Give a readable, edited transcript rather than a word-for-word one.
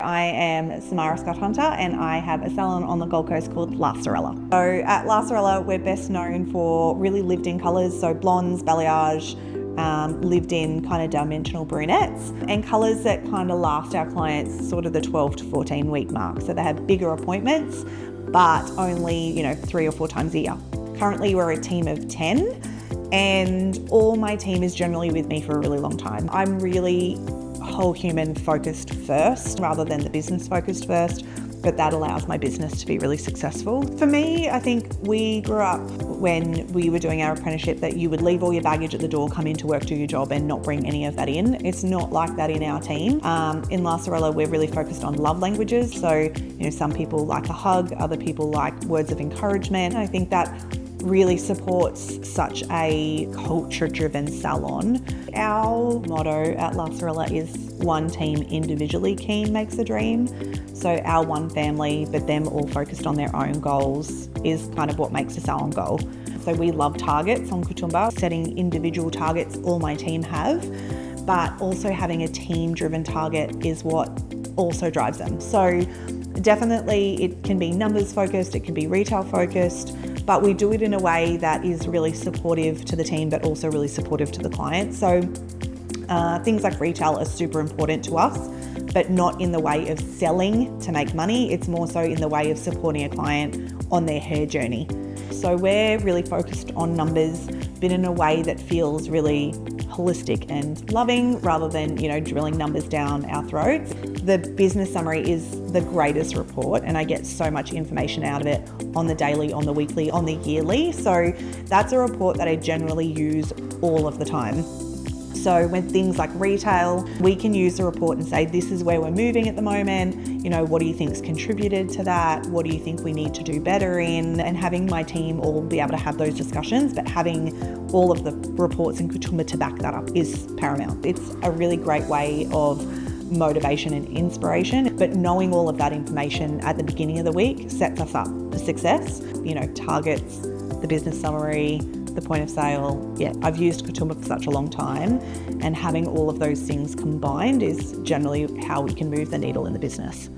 I am Samara Scott-Hunter and I have a salon on the Gold Coast called LaSorella. So at LaSorella, we're best known for really lived-in colours, so blondes, balayage, lived-in kind of dimensional brunettes, and colours that kind of last our clients sort of the 12 to 14 week mark. So they have bigger appointments, but only 3 or 4 times a year. Currently, we're a team of 10 and all my team is generally with me for a really long time. I'm really whole human focused first rather than the business focused first, but that allows my business to be really successful. For me, I think we grew up when we were doing our apprenticeship that you would leave all your baggage at the door, come into work, do your job and not bring any of that in. It's not like that in our team. In LaSorella, we're really focused on love languages. So, some people like a hug, other people like words of encouragement. I think that really supports such a culture-driven salon. Our motto at LaSorella is one team individually keen makes a dream. So our one family, but them all focused on their own goals is kind of what makes a salon go. So we love targets on Kutumba, setting individual targets all my team have, but also having a team-driven target is what also drives them. So definitely it can be numbers focused, it can be retail focused, but we do it in a way that is really supportive to the team, but also really supportive to the client. So things like retail are super important to us, but not in the way of selling to make money. It's more so in the way of supporting a client on their hair journey. So we're really focused on numbers, but in a way that feels really holistic and loving rather than, drilling numbers down our throats. The business summary is the greatest report and I get so much information out of it on the daily, on the weekly, on the yearly. So that's a report that I generally use all of the time. So when things like retail, we can use the report and say, this is where we're moving at the moment. What do you think's contributed to that? What do you think we need to do better in? And having my team all be able to have those discussions, but having all of the reports in Kutumba to back that up is paramount. It's a really great way of motivation and inspiration, but knowing all of that information at the beginning of the week sets us up for success. Targets, the business summary, the point of sale. Yeah, I've used Kutumba for such a long time, and having all of those things combined is generally how we can move the needle in the business.